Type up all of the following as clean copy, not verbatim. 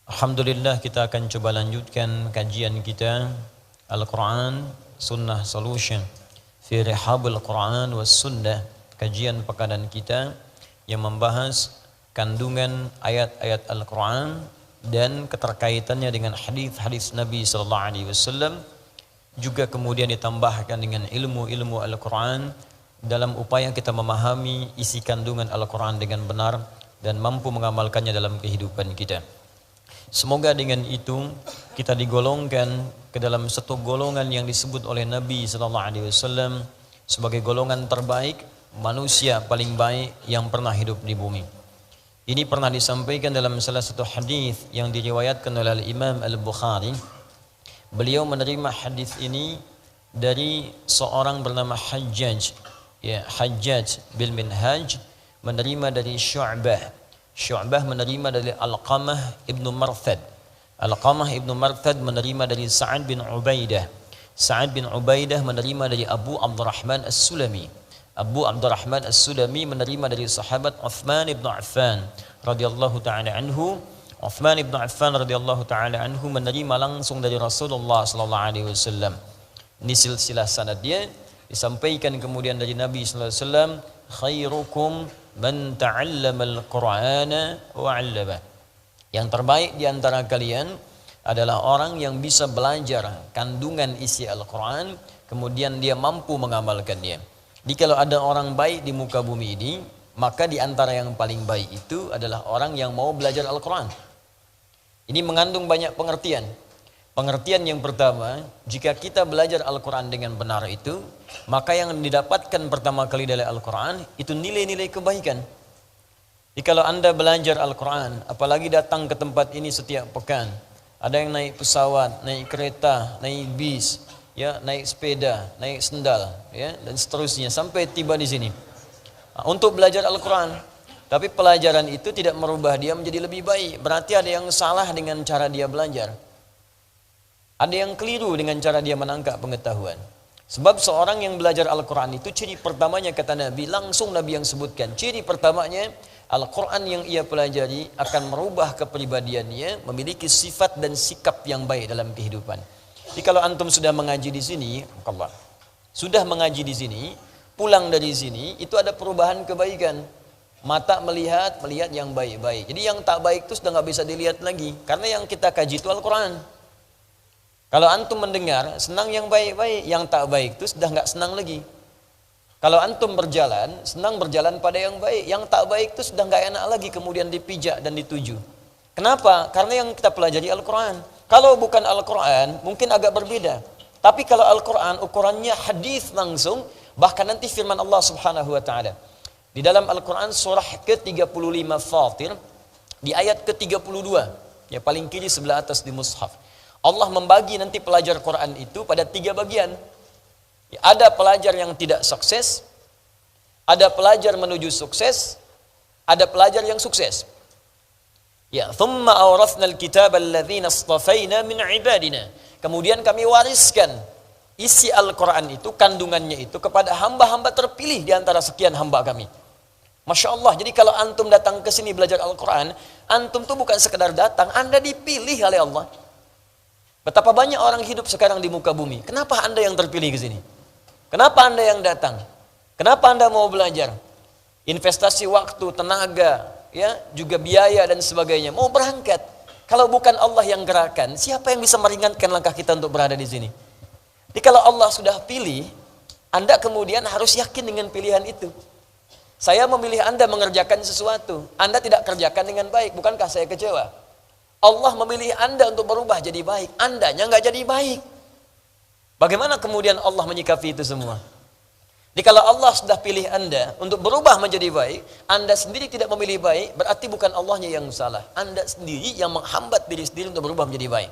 Alhamdulillah, kita akan coba lanjutkan kajian kita Al-Quran Sunnah Solution fi Rihabul Quran was Sunnah, kajian pekanan kita yang membahas kandungan ayat-ayat Al-Quran dan keterkaitannya dengan hadis-hadis Nabi SAW, juga kemudian ditambahkan dengan ilmu-ilmu Al-Quran dalam upaya kita memahami isi kandungan Al-Quran dengan benar dan mampu mengamalkannya dalam kehidupan kita. Semoga dengan itu kita digolongkan ke dalam satu golongan yang disebut oleh Nabi SAW sebagai golongan terbaik, manusia paling baik yang pernah hidup di bumi. Ini pernah disampaikan dalam salah satu hadis yang diriwayatkan oleh Imam Al-Bukhari. Beliau menerima hadis ini dari seorang bernama Hajjaj, Hajjaj bil Minhaj, menerima dari Syu'bah menerima dari Alqamah ibnu Marthad. Alqamah ibnu Marthad menerima dari Sa'ad bin Ubaidah. Sa'ad bin Ubaidah menerima dari Abu Abdurrahman As-Sulami. Abu Abdurrahman As-Sulami menerima dari sahabat Uthman ibn Affan radhiyallahu ta'ala anhu. Uthman ibn Affan radhiyallahu ta'ala anhu menerima langsung dari Rasulullah sallallahu alaihi wasallam. Ini silsilah sanad dia, disampaikan kemudian dari Nabi sallallahu alaihi wasallam, khairukum man ta'allama al-Qur'ana wa 'allama. Yang terbaik di antara kalian adalah orang yang bisa belajar kandungan isi Al-Qur'an kemudian dia mampu mengamalkannya. Jadi kalau ada orang baik di muka bumi ini, maka di antara yang paling baik itu adalah orang yang mau belajar Al-Qur'an. Ini mengandung banyak pengertian. Pengertian yang pertama, jika kita belajar Al-Quran dengan benar itu, maka yang didapatkan pertama kali dari Al-Quran itu nilai-nilai kebaikan. Jadi kalau Anda belajar Al-Quran, apalagi datang ke tempat ini setiap pekan, ada yang naik pesawat, naik kereta, naik bis, ya, naik sepeda, naik sendal, ya, dan seterusnya sampai tiba di sini. Untuk belajar Al-Quran, tapi pelajaran itu tidak merubah dia menjadi lebih baik. Berarti ada yang salah dengan cara dia belajar. Ada yang keliru dengan cara dia menangkap pengetahuan. Sebab seorang yang belajar Al-Quran itu ciri pertamanya, kata Nabi, langsung Nabi yang sebutkan. Ciri pertamanya, Al-Quran yang ia pelajari akan merubah kepribadiannya, memiliki sifat dan sikap yang baik dalam kehidupan. Jadi kalau antum sudah mengaji di sini, pulang dari sini, itu ada perubahan kebaikan. Mata melihat yang baik-baik. Jadi yang tak baik itu sudah nggak bisa dilihat lagi. Karena yang kita kaji itu Al-Quran. Kalau antum mendengar, senang yang baik-baik, yang tak baik itu sudah nggak senang lagi. Kalau antum berjalan, senang berjalan pada yang baik, yang tak baik itu sudah nggak enak lagi kemudian dipijak dan dituju. Kenapa? Karena yang kita pelajari Al-Quran. Kalau bukan Al-Quran, mungkin agak berbeda. Tapi kalau Al-Quran, ukurannya hadis langsung, bahkan nanti firman Allah Subhanahu wa Ta'ala. Di dalam Al-Quran surah ke-35 Fatir, di ayat ke-32, ya paling kiri sebelah atas di mushaf. Allah membagi nanti pelajar Quran itu pada 3 bagian. Ada pelajar yang tidak sukses, ada pelajar menuju sukses, ada pelajar yang sukses. Ya, thumma awrathna al-kitaba alladhina istafaina min ibadina. Kemudian kami wariskan isi Al-Quran itu, kandungannya itu kepada hamba-hamba terpilih di antara sekian hamba kami. Masya Allah, jadi kalau antum datang ke sini belajar Al-Quran, antum tuh bukan sekedar datang, Anda dipilih oleh Allah. Betapa banyak orang hidup sekarang di muka bumi. Kenapa Anda yang terpilih ke sini? Kenapa Anda yang datang? Kenapa Anda mau belajar? Investasi waktu, tenaga, ya, juga biaya dan sebagainya. Mau berangkat. Kalau bukan Allah yang gerakan, siapa yang bisa meringankan langkah kita untuk berada di sini? Jadi kalau Allah sudah pilih, Anda kemudian harus yakin dengan pilihan itu. Saya memilih Anda mengerjakan sesuatu, Anda tidak kerjakan dengan baik, bukankah saya kecewa? Allah memilih Anda untuk berubah jadi baik, Andanya nggak jadi baik. Bagaimana kemudian Allah menyikapi itu semua? Jadi kalau Allah sudah pilih Anda untuk berubah menjadi baik, Anda sendiri tidak memilih baik, berarti bukan Allahnya yang salah. Anda sendiri yang menghambat diri sendiri untuk berubah menjadi baik.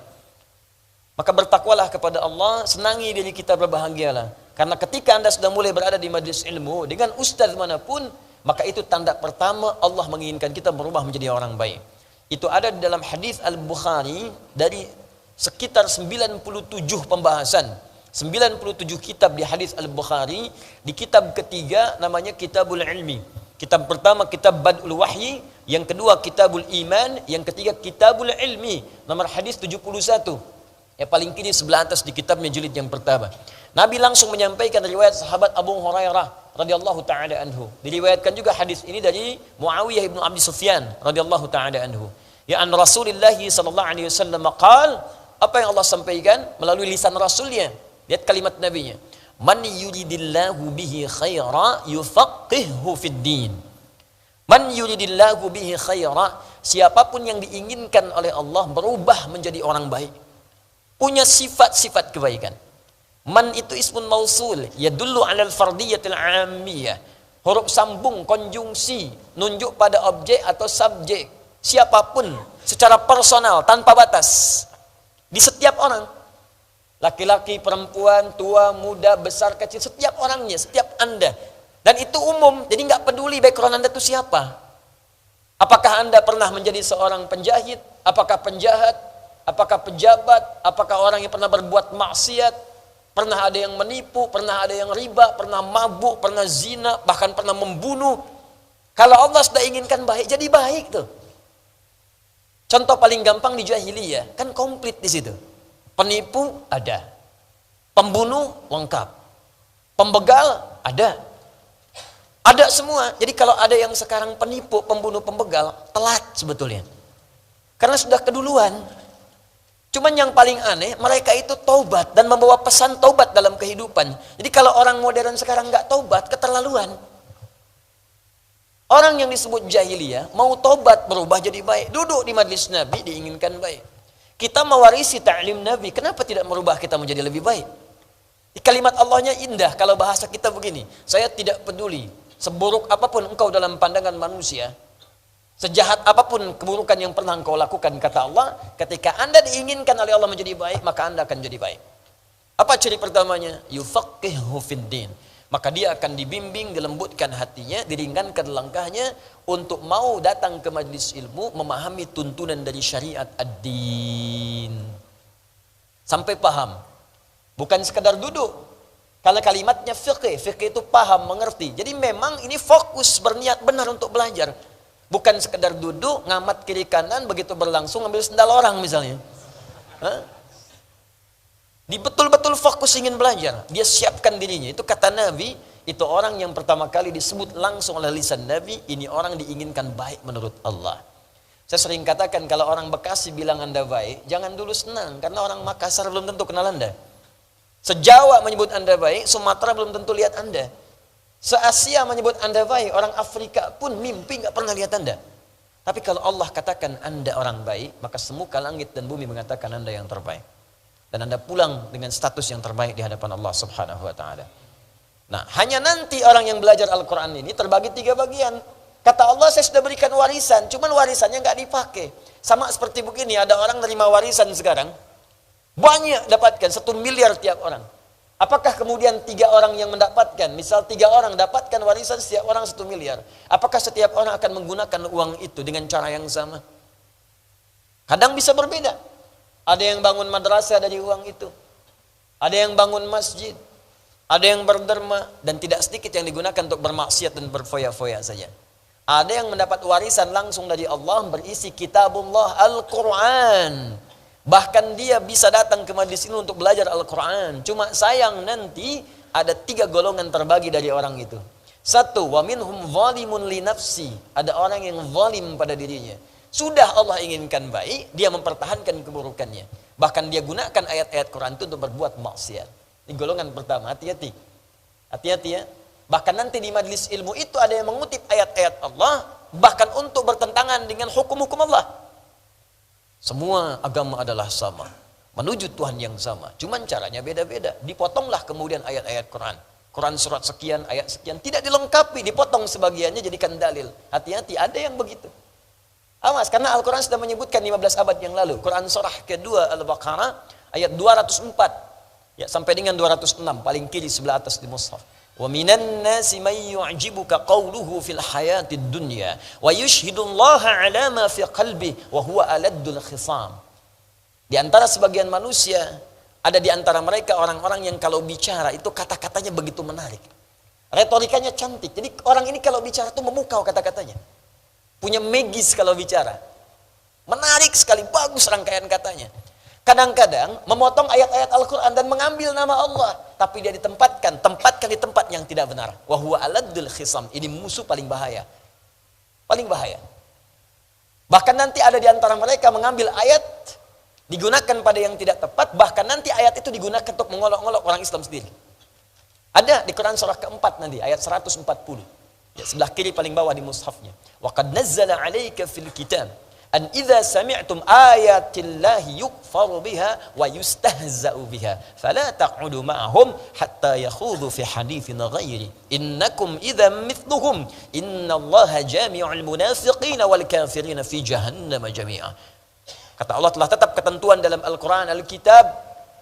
Maka bertakwalah kepada Allah, senangi diri kita, berbahagialah. Karena ketika Anda sudah mulai berada di majlis ilmu dengan ustaz manapun, maka itu tanda pertama Allah menginginkan kita berubah menjadi orang baik. Itu ada di dalam hadis Al-Bukhari dari sekitar 97 pembahasan 97 kitab di hadis Al-Bukhari. Di kitab ketiga namanya Kitabul Ilmi. Kitab pertama Kitab Bad'ul Wahyi, yang kedua Kitabul Iman, yang ketiga Kitabul Ilmi. Nomor hadis 71. Ya paling kiri sebelah atas di kitabnya jilid yang pertama. Nabi langsung menyampaikan riwayat sahabat Abu Hurairah radhiyallahu taala anhu. Diriwayatkan juga hadis ini dari Muawiyah bin Abi Sufyan radhiyallahu taala anhu. Ya an Rasulullah sallallahu alaihi wasallam qaal, apa yang Allah sampaikan melalui lisan Rasulnya. Lihat kalimat Nabinya. Man yuridillahu bihi khaira yufaqihhu fid din. Man yuridillahu bihi khaira, siapapun yang diinginkan oleh Allah berubah menjadi orang baik, punya sifat-sifat kebaikan. Man itu ismun mausul, yadullu 'alal fardiyatil 'ammiyah. Huruf sambung konjungsi, nunjuk pada objek atau subjek. Siapapun secara personal tanpa batas. Di setiap orang. Laki-laki, perempuan, tua, muda, besar, kecil, setiap orangnya, setiap Anda. Dan itu umum, jadi nggak peduli background Anda itu siapa. Apakah Anda pernah menjadi seorang penjahit? Apakah penjahat? Apakah pejabat? Apakah orang yang pernah berbuat maksiat? Pernah ada yang menipu? Pernah ada yang riba? Pernah mabuk? Pernah zina? Bahkan pernah membunuh? Kalau Allah sudah inginkan baik, jadi baik tuh. Contoh paling gampang di jahiliyah, kan komplit di situ. Penipu ada, pembunuh lengkap, pembegal ada semua. Jadi kalau ada yang sekarang penipu, pembunuh, pembegal, telat sebetulnya, karena sudah keduluan. Cuman yang paling aneh, mereka itu taubat dan membawa pesan taubat dalam kehidupan. Jadi kalau orang modern sekarang nggak taubat, keterlaluan. Orang yang disebut jahiliyah mau taubat berubah jadi baik, duduk di majlis Nabi diinginkan baik. Kita mewarisi ta'lim Nabi, kenapa tidak merubah kita menjadi lebih baik? Kalimat Allahnya indah, kalau bahasa kita begini, saya tidak peduli seburuk apapun engkau dalam pandangan manusia, sejahat apapun keburukan yang pernah engkau lakukan, kata Allah, ketika Anda diinginkan oleh Allah menjadi baik, maka Anda akan jadi baik. Apa ciri pertamanya? Yufaqihu fiddin. Maka dia akan dibimbing, dilembutkan hatinya, diringankan langkahnya untuk mau datang ke majlis ilmu, memahami tuntunan dari syariat ad-din. Sampai paham. Bukan sekadar duduk. Kalau kalimatnya fiqh itu paham, mengerti. Jadi memang ini fokus, berniat benar untuk belajar. Bukan sekadar duduk, ngamat kiri kanan, begitu berlangsung ambil sendal orang misalnya. Dia betul-betul fokus ingin belajar. Dia siapkan dirinya. Itu kata Nabi, itu orang yang pertama kali disebut langsung oleh lisan Nabi, ini orang diinginkan baik menurut Allah. Saya sering katakan kalau orang Bekasi bilang Anda baik, jangan dulu senang, karena orang Makassar belum tentu kenal Anda. Se-Jawa menyebut Anda baik, Sumatera belum tentu lihat Anda. Se-Asia menyebut Anda baik, orang Afrika pun mimpi nggak pernah lihat Anda. Tapi kalau Allah katakan Anda orang baik, maka semuka langit dan bumi mengatakan Anda yang terbaik. Dan Anda pulang dengan status yang terbaik di hadapan Allah Subhanahu wa taala. Nah, hanya nanti orang yang belajar Al-Qur'an ini terbagi 3 bagian. Kata Allah, saya sudah berikan warisan, cuman warisannya nggak dipakai. Sama seperti begini, ada orang nerima warisan sekarang, banyak dapatkan, 1 miliar tiap orang. Apakah kemudian 3 orang yang mendapatkan, misal 3 orang dapatkan warisan setiap orang 1 miliar. Apakah setiap orang akan menggunakan uang itu dengan cara yang sama? Kadang bisa berbeda. Ada yang bangun madrasah dari uang itu. Ada yang bangun masjid. Ada yang berderma. Dan tidak sedikit yang digunakan untuk bermaksiat dan berfoya-foya saja. Ada yang mendapat warisan langsung dari Allah berisi kitabullah Al-Quran. Bahkan dia bisa datang ke majlis ini untuk belajar Al-Quran. Cuma sayang nanti ada 3 golongan terbagi dari orang itu. 1, wa minhum zalimun li nafsi. Ada orang yang zalim pada dirinya. Sudah Allah inginkan baik, dia mempertahankan keburukannya. Bahkan dia gunakan ayat-ayat Quran itu untuk berbuat maksiat. Ini golongan pertama, hati-hati. Hati-hati ya. Bahkan nanti di majlis ilmu itu ada yang mengutip ayat-ayat Allah, bahkan untuk bertentangan dengan hukum-hukum Allah. Semua agama adalah sama, menuju Tuhan yang sama. Cuman caranya beda-beda. Dipotonglah kemudian ayat-ayat Quran. Quran surat sekian, ayat sekian. Tidak dilengkapi, dipotong sebagiannya jadikan dalil. Hati-hati, ada yang begitu. Awas, karena Al-Quran sudah menyebutkan 15 abad yang lalu. Quran surah kedua Al-Baqarah ayat 204 ya, sampai dengan 206, paling kiri sebelah atas di mushaf. Wa minan nasi may yu'jibuka qawluhu fil hayatid dunya wa yushhidullaha ala ma fi qalbi wa huwa aladdul khisam. Di antara sebagian manusia Ada di antara mereka orang-orang yang kalau bicara itu kata-katanya begitu menarik. Retorikanya cantik. Jadi orang ini kalau bicara tuh memukau kata-katanya. Punya magis kalau bicara. Menarik sekali, bagus rangkaian katanya. Kadang-kadang memotong ayat-ayat Al-Quran dan mengambil nama Allah. Tapi dia tempatkan di tempat yang tidak benar. Wa huwa aladul khisam. Ini musuh paling bahaya. Paling bahaya. Bahkan nanti ada di antara mereka mengambil ayat, digunakan pada yang tidak tepat. Bahkan nanti ayat itu digunakan untuk mengolok-olok orang Islam sendiri. Ada di Quran surah keempat nanti, ayat 140. Ya, sebelah kiri paling bawah di mushafnya. Wa qad nazzala 'alaika fil kitab an idza sami'tum ayatillahi yukfaru biha wa yustahza'u biha fala taq'udu ma'ahum hatta yakhudhu fi haditsin ghairi innakum idzan mithluhum innallaha jami'ul munafiqina wal kafirina fi jahannam jami'a. Kata Allah, telah tetap ketentuan dalam Al-Quran, Al-Kitab,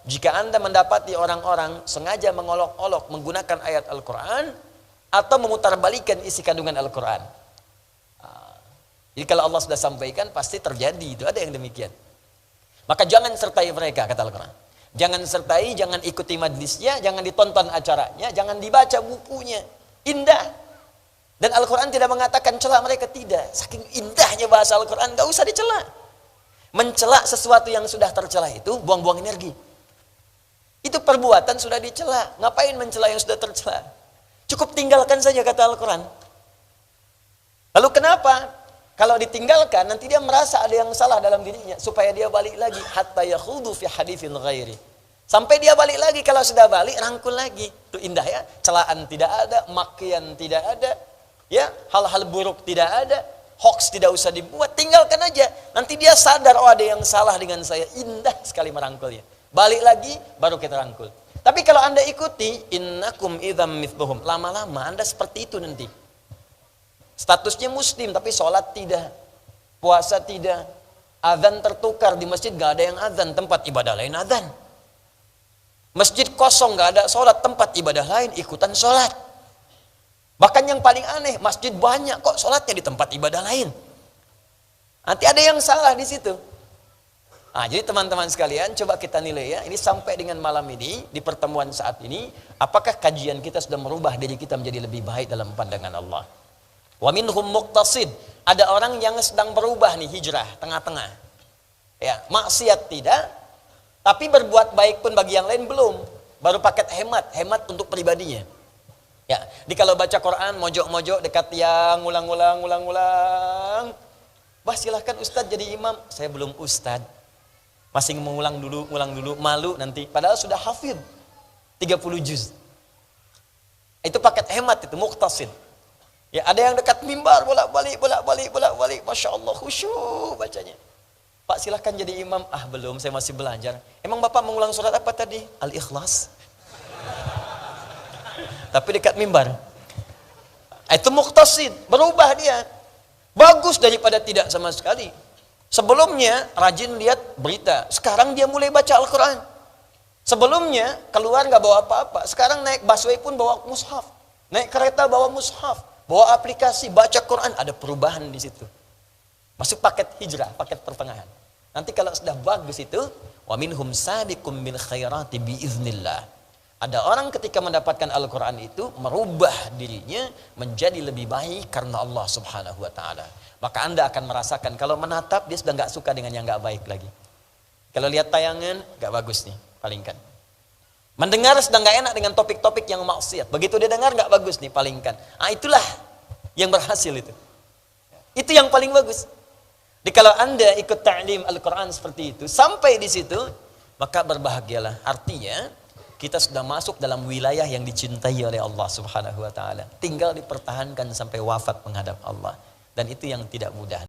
jika Anda mendapati orang-orang sengaja mengolok-olok menggunakan ayat Al-Quran atau memutarbalikan isi kandungan Al-Quran. Jadi kalau Allah sudah sampaikan pasti terjadi, itu ada yang demikian. Maka jangan sertai mereka, kata Al-Quran. Jangan sertai, jangan ikuti majlisnya, jangan ditonton acaranya, jangan dibaca bukunya. Indah. Dan Al-Quran tidak mengatakan cela mereka, tidak. Saking indahnya bahasa Al-Quran, gak usah dicela. Mencela sesuatu yang sudah tercela itu buang-buang energi. Itu perbuatan sudah dicela. Ngapain mencela yang sudah tercela? Cukup tinggalkan saja, kata Al-Quran. Lalu kenapa? Kalau ditinggalkan, nanti dia merasa ada yang salah dalam dirinya. Supaya dia balik lagi. Hatta yakhudhu fi haditsin ghairi. Sampai dia balik lagi. Kalau sudah balik, rangkul lagi. Itu indah ya. Celaan tidak ada. Makian tidak ada. Ya, hal-hal buruk tidak ada. Hoax tidak usah dibuat. Tinggalkan aja. Nanti dia sadar, oh ada yang salah dengan saya. Indah sekali merangkulnya. Balik lagi, baru kita rangkul. Tapi kalau Anda ikuti, innakum idzam mithluhum. Lama-lama Anda seperti itu nanti. Statusnya muslim, tapi sholat tidak. Puasa tidak. Azan tertukar, di masjid gak ada yang azan, tempat ibadah lain azan. Masjid kosong, gak ada sholat, tempat ibadah lain, ikutan sholat. Bahkan yang paling aneh, masjid banyak, kok sholatnya di tempat ibadah lain. Nanti ada yang salah di situ. Nah, jadi teman-teman sekalian, coba kita nilai ya. Ini sampai dengan malam ini, di pertemuan saat ini, apakah kajian kita sudah merubah diri kita menjadi lebih baik dalam pandangan Allah? Wa minhum muqtasid. Ada orang yang sedang berubah nih, hijrah, tengah-tengah. Ya, maksiat tidak, tapi berbuat baik pun bagi yang lain belum. Baru paket hemat untuk pribadinya. Ya, di kalau baca Quran, mojok-mojok dekat yang ulang-ulang. Bah, silahkan Ustadz jadi imam. Saya belum Ustadz. Masih mengulang dulu, malu nanti. Padahal sudah hafid 30 juz. Itu paket hemat itu, muqtasid. Ya, ada yang dekat mimbar, bolak-balik. Masya Allah, khusyuk bacanya. Pak, silahkan jadi imam. Ah, belum, saya masih belajar. Emang Bapak mengulang surat apa tadi? Al-Ikhlas. Tapi dekat mimbar. Itu muqtasid, berubah dia. Bagus daripada tidak sama sekali. Sebelumnya rajin lihat berita, sekarang dia mulai baca Al-Quran. Sebelumnya keluar nggak bawa apa-apa, sekarang naik busway pun bawa mushaf, naik kereta bawa mushaf, bawa aplikasi, baca Quran. Ada perubahan di situ. Masuk paket hijrah, paket pertengahan. Nanti kalau sudah bagus itu, wa minhum sabiqum bil khairati biiznillah. Ada orang ketika mendapatkan Al-Quran itu merubah dirinya menjadi lebih baik karena Allah Subhanahu wa Ta'ala. Maka Anda akan merasakan kalau menatap dia sudah nggak suka dengan yang nggak baik lagi. Kalau lihat tayangan nggak bagus nih, palingkan. Mendengar sudah nggak enak dengan topik-topik yang maksiat. Begitu dia dengar nggak bagus nih, palingkan. Ah, itulah yang berhasil itu. Itu yang paling bagus. Jadi kalau Anda ikut ta'lim Al-Quran seperti itu, sampai di situ, maka berbahagialah. Artinya kita sudah masuk dalam wilayah yang dicintai oleh Allah Subhanahu wa Ta'ala. Tinggal dipertahankan sampai wafat menghadap Allah. Dan itu yang tidak mudah.